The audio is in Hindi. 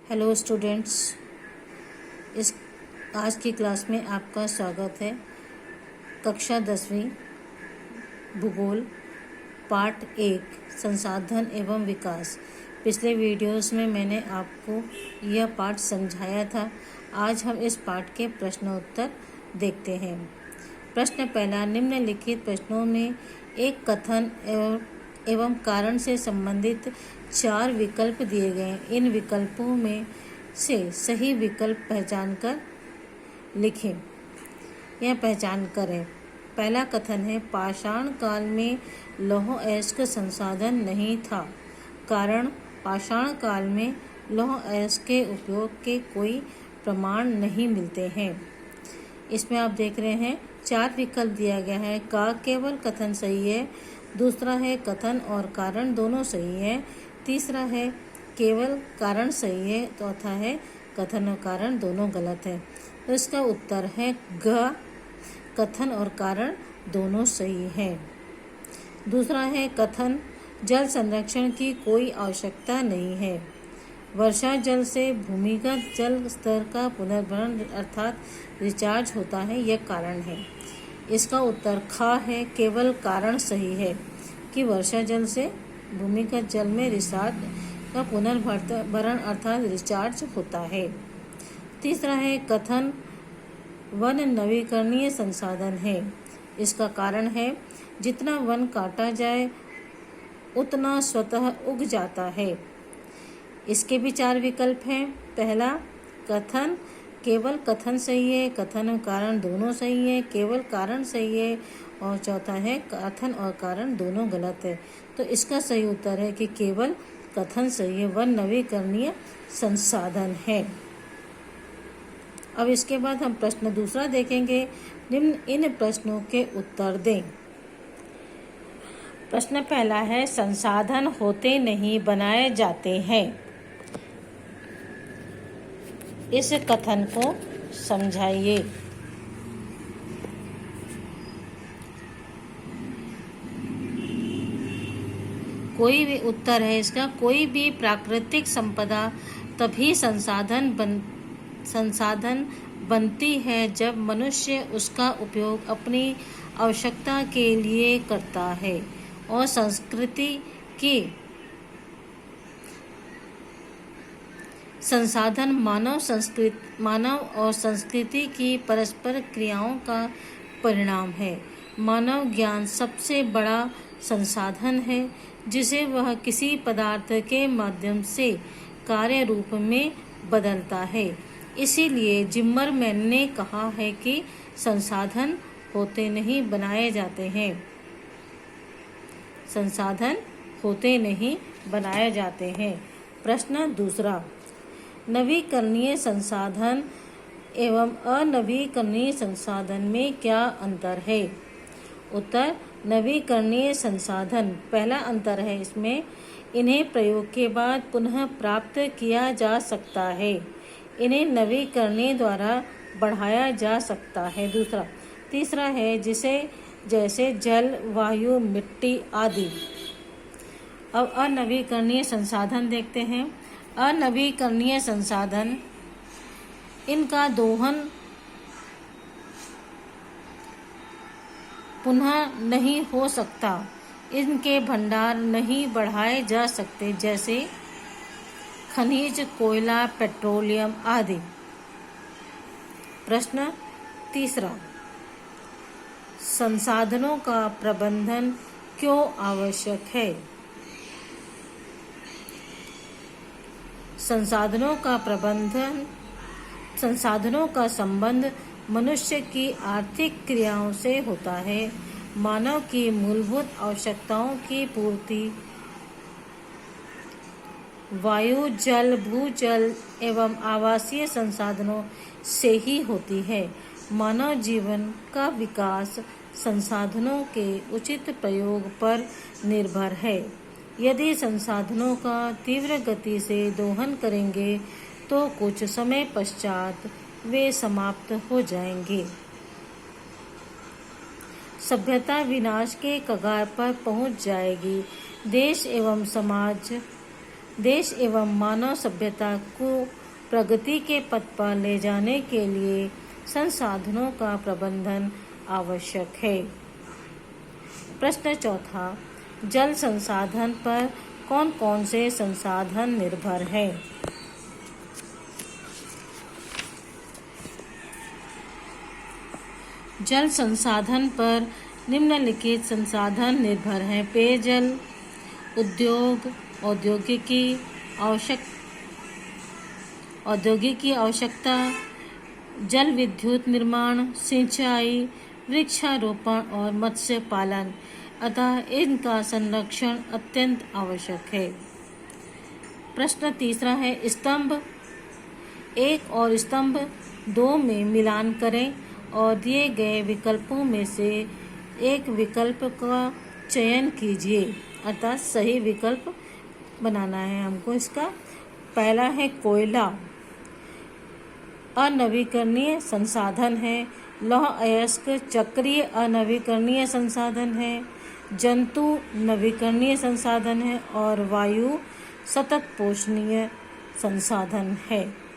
हेलो स्टूडेंट्स, इस आज की क्लास में आपका स्वागत है। कक्षा 10वीं भूगोल पार्ट 1 संसाधन एवं विकास। पिछले वीडियोस में मैंने आपको यह पाठ समझाया था। आज हम इस पाठ के प्रश्नोत्तर देखते हैं। प्रश्न पहला, निम्नलिखित प्रश्नों में एक कथन एवं कारण से संबंधित 4 विकल्प दिए गए। इन विकल्पों में से सही विकल्प पहचान कर लिखें या पहचान करें। पहला कथन है, पाषाण काल में लौह अयस्क संसाधन नहीं था। कारण, पाषाण काल में लौह अयस्क के उपयोग के कोई प्रमाण नहीं मिलते हैं। इसमें आप देख रहे हैं 4 विकल्प दिया गया है। का केवल कथन सही है, दूसरा है कथन और कारण दोनों सही है, तीसरा है केवल कारण सही है, चौथा है कथन और कारण दोनों गलत है। तो इसका उत्तर है ग, कथन और कारण दोनों सही है। दूसरा है कथन, जल संरक्षण की कोई आवश्यकता नहीं है। वर्षा जल से भूमिगत जल स्तर का पुनर्भरण अर्थात रिचार्ज होता है, यह कारण है। इसका उत्तर ख है, केवल कारण सही है कि वर्षा जल से भूमिगत जल में रिसाव का पुनर्भरण अर्थात रिचार्ज होता है। तीसरा है कथन, वन नवीकरणीय संसाधन है। इसका कारण है, जितना वन काटा जाए उतना स्वतः उग जाता है। इसके भी 4 विकल्प हैं। पहला कथन, केवल कथन सही है, कथन और कारण दोनों सही है, केवल कारण सही है, और चौथा है कथन और कारण दोनों गलत है। तो इसका सही उत्तर है कि केवल कथन सही है, वन नवीकरणीय संसाधन है। अब इसके बाद हम प्रश्न दूसरा देखेंगे। निम्न इन प्रश्नों के उत्तर दें। प्रश्न पहला है, संसाधन होते नहीं बनाए जाते हैं। इस कथन को समझाइए। कोई भी उत्तर है इसका, कोई भी प्राकृतिक संपदा तभी संसाधन बनती है जब मनुष्य उसका उपयोग अपनी आवश्यकता के लिए करता है और संसाधन मानव और संस्कृति की परस्पर क्रियाओं का परिणाम है। मानव ज्ञान सबसे बड़ा संसाधन है जिसे वह किसी पदार्थ के माध्यम से कार्य रूप में बदलता है। इसीलिए जिमरमैन ने कहा है कि संसाधन होते नहीं बनाए जाते हैं। संसाधन होते नहीं बनाए जाते हैं। प्रश्न दूसरा, नवीकरणीय संसाधन एवं अनवीकरणीय संसाधन में क्या अंतर है? उत्तर, नवीकरणीय संसाधन पहला अंतर है इसमें, इन्हें प्रयोग के बाद पुनः प्राप्त किया जा सकता है। इन्हें नवीकरणीय द्वारा बढ़ाया जा सकता है। तीसरा है जैसे जल, वायु, मिट्टी आदि। अब अनवीकरणीय संसाधन देखते हैं। अनवीकरणीय संसाधन, इनका दोहन पुनः नहीं हो सकता, इनके भंडार नहीं बढ़ाए जा सकते, जैसे खनिज, कोयला, पेट्रोलियम आदि। प्रश्न तीसरा, संसाधनों का प्रबंधन क्यों आवश्यक है? संसाधनों का संबंध मनुष्य की आर्थिक क्रियाओं से होता है। मानव की मूलभूत आवश्यकताओं की पूर्ति वायु, जल, भूजल एवं आवासीय संसाधनों से ही होती है। मानव जीवन का विकास संसाधनों के उचित प्रयोग पर निर्भर है। यदि संसाधनों का तीव्र गति से दोहन करेंगे तो कुछ समय पश्चात वे समाप्त हो जाएंगे। सभ्यता विनाश के कगार पर पहुंच जाएगी। देश एवं समाज देश एवं मानव सभ्यता को प्रगति के पथ पर ले जाने के लिए संसाधनों का प्रबंधन आवश्यक है। प्रश्न चौथा, जल संसाधन पर कौन कौन से संसाधन निर्भर है? जल संसाधन पर निम्नलिखित संसाधन निर्भर हैं। पेयजल, उद्योग, औद्योगिकी आवश्यकता, जल विद्युत निर्माण, सिंचाई, वृक्षारोपण और मत्स्य पालन, अतः इनका संरक्षण अत्यंत आवश्यक है। प्रश्न तीसरा है, स्तंभ 1 और स्तंभ 2 में मिलान करें और दिए गए विकल्पों में से एक विकल्प का चयन कीजिए, अर्थात सही विकल्प बनाना है हमको इसका। पहला है कोयला, अनवीकरणीय संसाधन है। लौह अयस्क चक्रीय अनवीकरणीय संसाधन है। जंतु नवीकरणीय संसाधन है और वायु सतत पोषणीय संसाधन है।